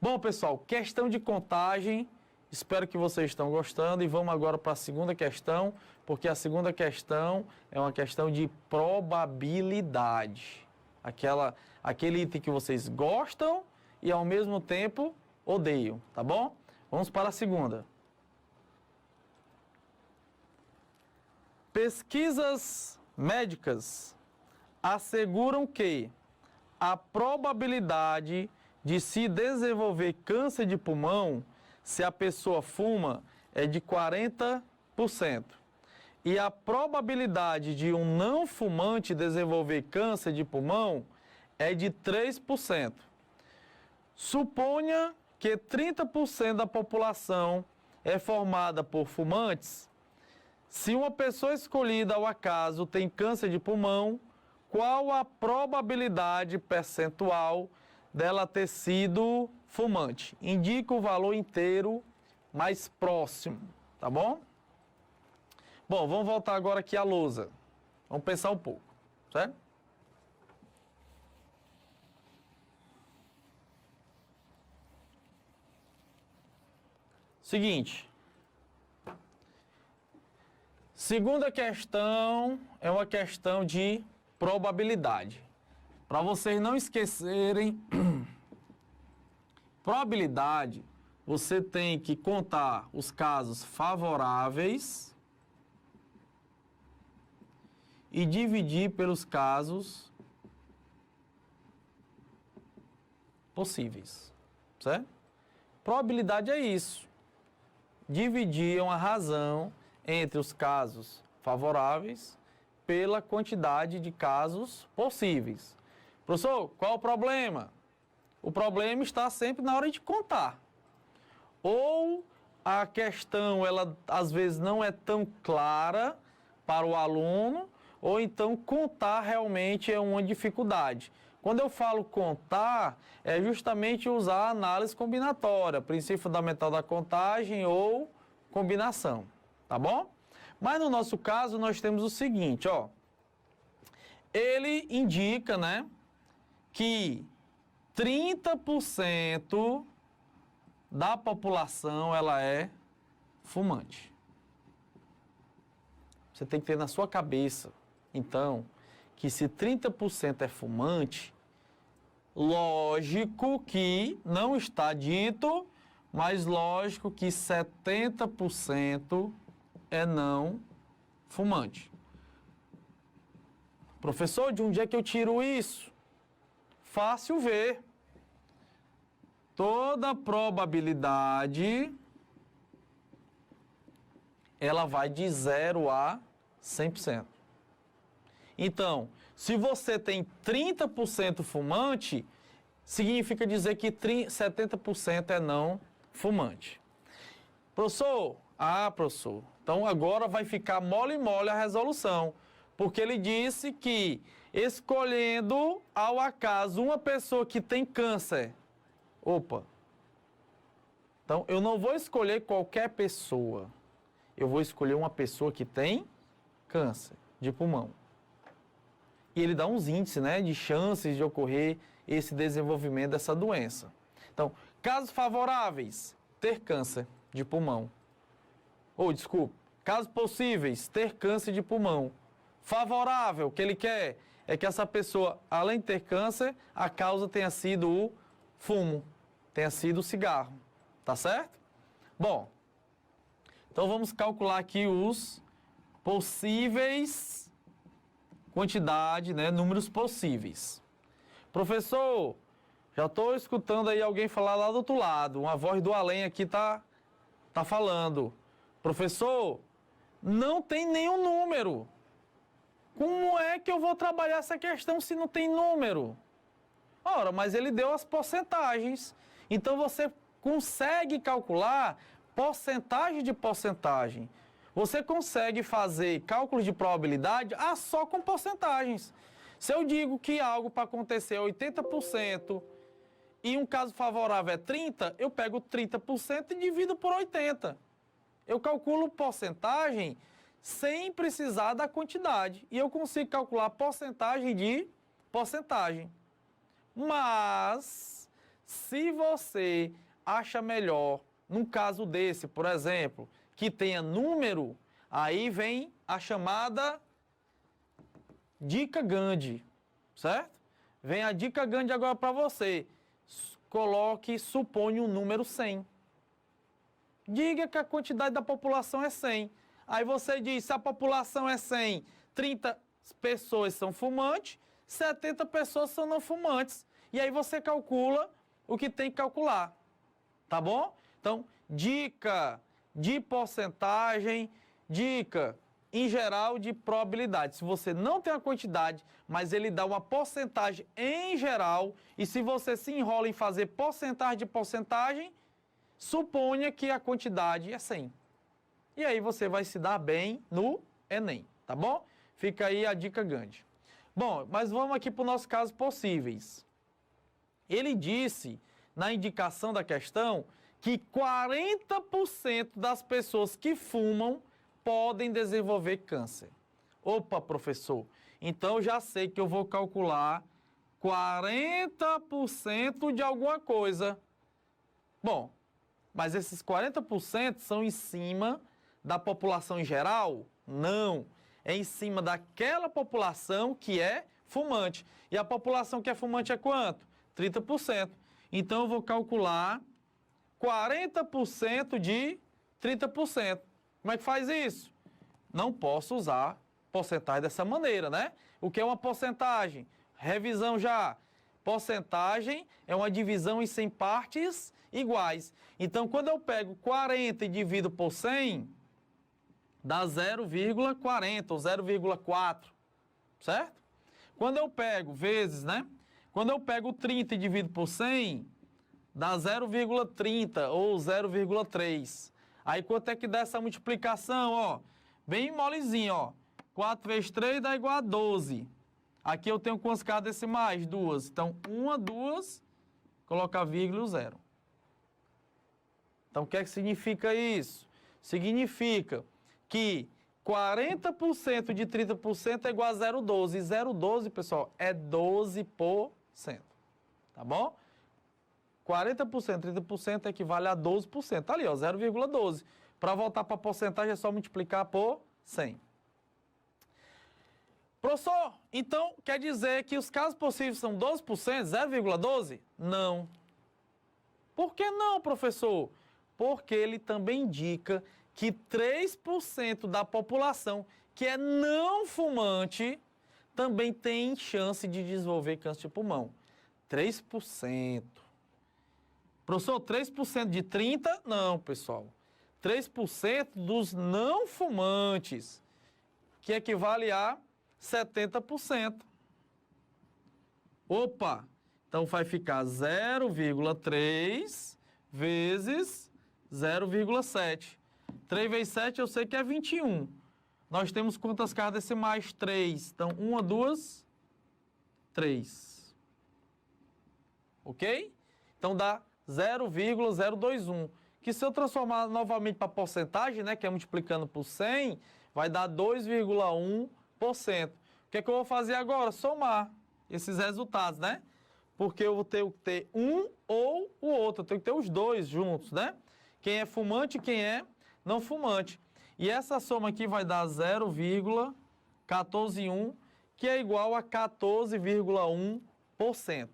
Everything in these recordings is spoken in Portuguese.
Bom, pessoal, questão de contagem, espero que vocês estão gostando e vamos agora para a segunda questão, porque a segunda questão é uma questão de probabilidade. Aquele item que vocês gostam e ao mesmo tempo odeiam, tá bom? Vamos para a segunda. Pesquisas médicas asseguram que a probabilidade de se desenvolver câncer de pulmão se a pessoa fuma é de 40%. E a probabilidade de um não fumante desenvolver câncer de pulmão é de 3%. Suponha que 30% da população é formada por fumantes. Se uma pessoa escolhida ao acaso tem câncer de pulmão, qual a probabilidade percentual dela ter sido fumante? Indica o valor inteiro mais próximo, tá bom? Bom, vamos voltar agora aqui à lousa. Vamos pensar um pouco, certo? Seguinte. Segunda questão é uma questão de probabilidade. Para vocês não esquecerem, probabilidade, você tem que contar os casos favoráveis e dividir pelos casos possíveis, certo? Probabilidade é isso. Dividir é uma razão entre os casos favoráveis pela quantidade de casos possíveis. Professor, qual o problema? O problema está sempre na hora de contar. Ou a questão, ela às vezes não é tão clara para o aluno, ou então contar realmente é uma dificuldade. Quando eu falo contar, é justamente usar a análise combinatória, princípio fundamental da contagem ou combinação. Tá bom? Mas no nosso caso, nós temos o seguinte, ó. Ele indica, né, que 30% da população, ela é fumante. Você tem que ter na sua cabeça, então, que se 30% é fumante, lógico que não está dito, mas lógico que 70% é não fumante. Professor, de onde é que eu tiro isso? Fácil ver. Toda probabilidade, ela vai de 0 a 100%. Então, se você tem 30% fumante, significa dizer que 70% é não fumante. Professor, professor, então agora vai ficar mole a resolução, porque ele disse que escolhendo ao acaso uma pessoa que tem câncer, então eu não vou escolher qualquer pessoa, eu vou escolher uma pessoa que tem câncer de pulmão. E ele dá uns índices, né, de chances de ocorrer esse desenvolvimento dessa doença. Então, casos favoráveis, ter câncer de pulmão. Casos possíveis, ter câncer de pulmão. Favorável, o que ele quer é que essa pessoa, além de ter câncer, a causa tenha sido o fumo, tenha sido o cigarro. Tá certo? Bom, então vamos calcular aqui os possíveis quantidade, né, números possíveis. Professor, já estou escutando aí alguém falar lá do outro lado, uma voz do além aqui tá falando. Professor, não tem nenhum número. Como é que eu vou trabalhar essa questão se não tem número? Ora, mas ele deu as porcentagens. Então você consegue calcular porcentagem de porcentagem. Você consegue fazer cálculos de probabilidade só com porcentagens. Se eu digo que algo para acontecer é 80% e um caso favorável é 30%, eu pego 30% e divido por 80%. Eu calculo porcentagem sem precisar da quantidade. E eu consigo calcular porcentagem de porcentagem. Mas, Se você acha melhor, num caso desse, por exemplo, que tenha número, aí vem a chamada dica Gandhi, certo? Vem a dica Gandhi agora para você. Coloque, suponha um número 100. Diga que a quantidade da população é 100. Aí você diz, se a população é 100, 30 pessoas são fumantes, 70 pessoas são não fumantes. E aí você calcula o que tem que calcular. Tá bom? Então, dica de porcentagem, dica em geral de probabilidade. Se você não tem a quantidade, mas ele dá uma porcentagem em geral, e se você se enrola em fazer porcentagem de porcentagem, suponha que a quantidade é 100. E aí você vai se dar bem no Enem, tá bom? Fica aí a dica Gandhi. Bom, mas vamos aqui para os nossos casos possíveis. Ele disse, na indicação da questão, que 40% das pessoas que fumam podem desenvolver câncer. Opa, professor, então eu já sei que eu vou calcular 40% de alguma coisa. Bom, mas esses 40% são em cima da população em geral? Não. É em cima daquela população que é fumante. E a população que é fumante é quanto? 30%. Então eu vou calcular 40% de 30%. Como é que faz isso? Não posso usar porcentagem dessa maneira, né? O que é uma porcentagem? Revisão já. Porcentagem é uma divisão em 100 partes iguais. Então, quando eu pego 40 e divido por 100, dá 0,40 ou 0,4, certo? Quando eu pego vezes, né? Quando eu pego 30 e divido por 100, dá 0,30 ou 0,3. Aí, quanto é que dá essa multiplicação, ó? Bem molezinho, ó. 4 vezes 3 dá igual a 12. Aqui eu tenho quantas casas decimais? 2. Então, 1, 2, coloca vírgula e 0. Então, o que é que significa isso? Significa que 40% de 30% é igual a 0,12. E 0,12, pessoal, é 12%. Tá bom? 40%, 30% equivale a 12%. Tá ali, ó, 0,12. Para voltar para a porcentagem é só multiplicar por 100. Professor, então quer dizer que os casos possíveis são 12%, 0,12? Não. Por que não, professor? Porque ele também indica que 3% da população que é não fumante também tem chance de desenvolver câncer de pulmão. 3%. Professor, 3% de 30%? Não, pessoal. 3% dos não fumantes, que equivale a 70%. Opa! Então vai ficar 0,3 vezes 0,7. 3 vezes 7 eu sei que é 21. Nós temos quantas casas decimais? 3. Então, 1, 2, 3. Ok? Então dá 0,021. Que se eu transformar novamente para porcentagem, né, que é multiplicando por 100, vai dar 2,1%. O que é que eu vou fazer agora? Somar esses resultados, né? Porque eu vou ter que ter um ou o outro. Eu tenho que ter os dois juntos, né? Quem é fumante e quem é não fumante. E essa soma aqui vai dar 0,141, que é igual a 14,1%.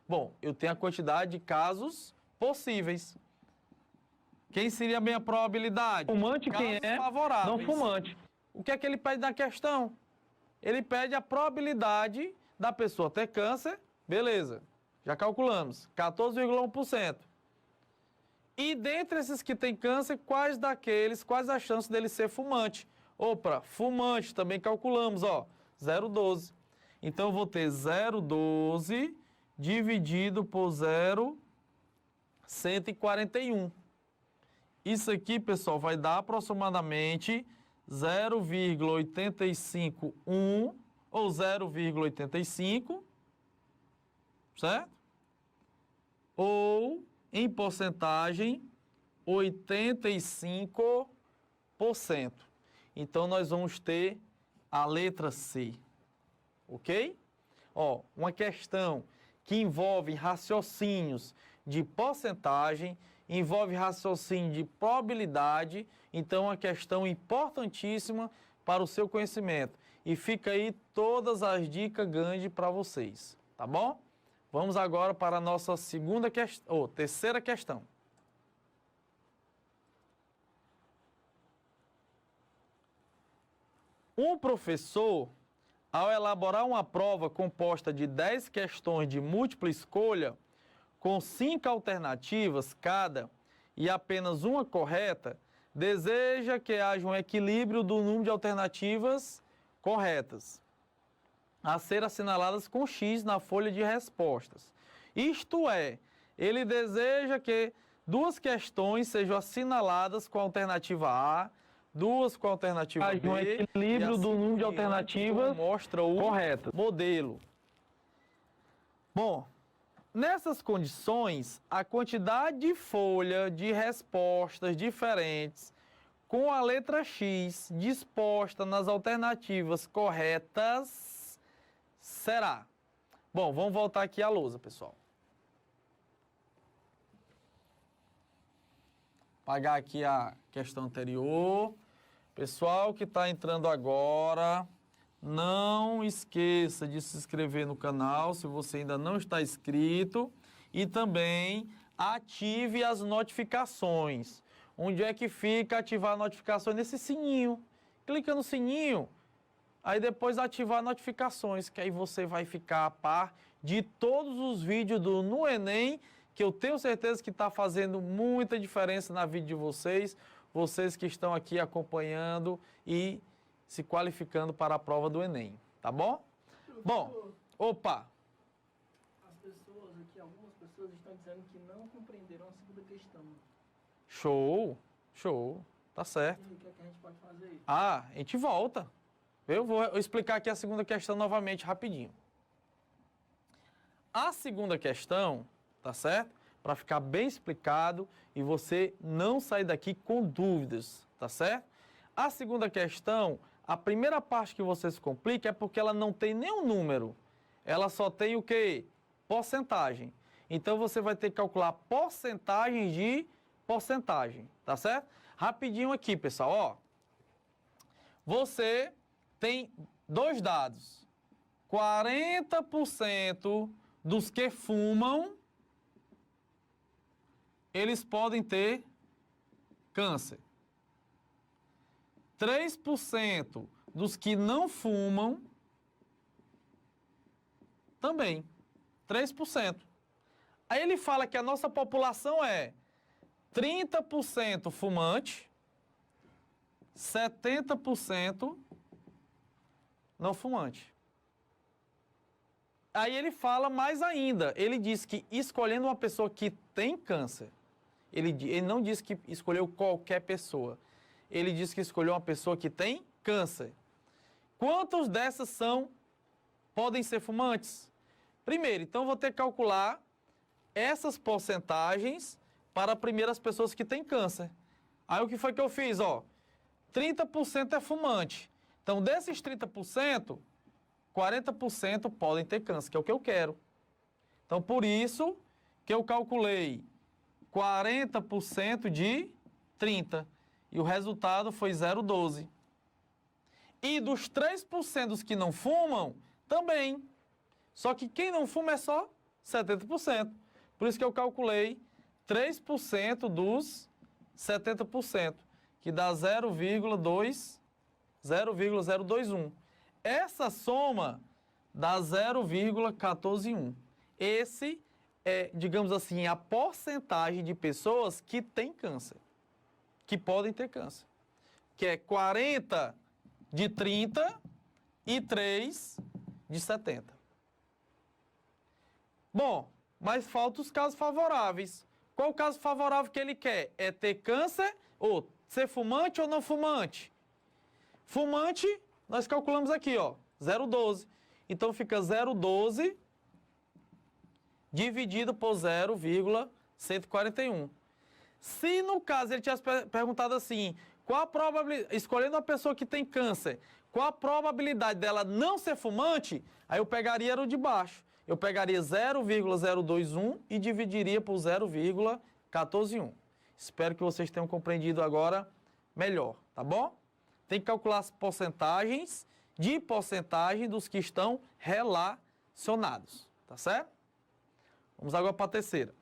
Bom, eu tenho a quantidade de casos possíveis. Quem seria a minha probabilidade? Fumante, quem é favorável. Não fumante. O que é que ele pede na questão? Ele pede a probabilidade da pessoa ter câncer. Beleza, já calculamos. 14,1%. E dentre esses que têm câncer, quais as chances dele ser fumante? Opa, fumante, também calculamos, ó, 0,12. Então, eu vou ter 0,12 dividido por 0,141. Isso aqui, pessoal, vai dar aproximadamente 0,851 ou 0,85, certo? Ou, em porcentagem, 85%. Então, nós vamos ter a letra C, ok? Ó, uma questão que envolve raciocínios de porcentagem, envolve raciocínio de probabilidade, então é uma questão importantíssima para o seu conhecimento. E fica aí todas as dicas grandes para vocês, tá bom? Vamos agora para a nossa terceira questão. Um professor, ao elaborar uma prova composta de 10 questões de múltipla escolha, com 5 alternativas cada e apenas uma correta, deseja que haja um equilíbrio do número de alternativas corretas a ser assinaladas com X na folha de respostas. Isto é, ele deseja que 2 questões sejam assinaladas com a alternativa A, 2 com a alternativa B, um equilíbrio do número de alternativas mostra o correto. Modelo. Bom, nessas condições, a quantidade de folha de respostas diferentes com a letra X disposta nas alternativas corretas será... Bom, vamos voltar aqui à lousa, pessoal. Apagar aqui a questão anterior. Pessoal que está entrando agora, não esqueça de se inscrever no canal se você ainda não está inscrito e também ative as notificações. Onde é que fica ativar notificações? Nesse sininho. Clica no sininho, aí depois ativar notificações, que aí você vai ficar a par de todos os vídeos do No Enem, que eu tenho certeza que está fazendo muita diferença na vida de vocês. Vocês que estão aqui acompanhando e se qualificando para a prova do Enem, tá bom? Bom, opa! As pessoas aqui, algumas pessoas estão dizendo que não compreenderam a segunda questão. Show, show, tá certo. E o que é que a gente pode fazer? Ah, a gente volta. Eu vou explicar aqui a segunda questão novamente, rapidinho. A segunda questão, tá certo? Para ficar bem explicado e você não sair daqui com dúvidas, tá certo? A segunda questão, a primeira parte que você se complica é porque ela não tem nenhum número. Ela só tem o quê? Porcentagem. Então você vai ter que calcular porcentagem de porcentagem, tá certo? Rapidinho aqui, pessoal, ó. Você tem 2 dados. 40% dos que fumam, eles podem ter câncer. 3% dos que não fumam, também. 3%. Aí ele fala que a nossa população é 30% fumante, 70% não fumante. Aí ele fala mais ainda, ele diz que escolhendo uma pessoa que tem câncer, ele não diz que escolheu qualquer pessoa, ele diz que escolheu uma pessoa que tem câncer. Quantos dessas podem ser fumantes? Primeiro, então eu vou ter que calcular essas porcentagens para primeiras pessoas que têm câncer. Aí o que foi que eu fiz? Ó, 30% é fumante. Então, desses 30%, 40% podem ter câncer, que é o que eu quero. Então, por isso que eu calculei 40% de 30%. E o resultado foi 0,12. E dos 3% dos que não fumam, também. Só que quem não fuma é só 70%. Por isso que eu calculei 3% dos 70%, que dá 0,021. Essa soma dá 0,141. Esse é, digamos assim, a porcentagem de pessoas que têm câncer, que podem ter câncer, que é 40 de 30 e 3 de 70. Bom, mas faltam os casos favoráveis. Qual o caso favorável que ele quer? É ter câncer ou ser fumante ou não fumante? Fumante, nós calculamos aqui, ó, 0,12. Então fica 0,12 dividido por 0,141. Se no caso ele tivesse perguntado assim, qual a probabilidade, escolhendo uma pessoa que tem câncer, qual a probabilidade dela não ser fumante, aí eu pegaria o de baixo. eu pegaria 0,021 e dividiria por 0,141. Espero que vocês tenham compreendido agora melhor, tá bom? Tem que calcular as porcentagens de porcentagem dos que estão relacionados, tá certo? Vamos agora para a terceira.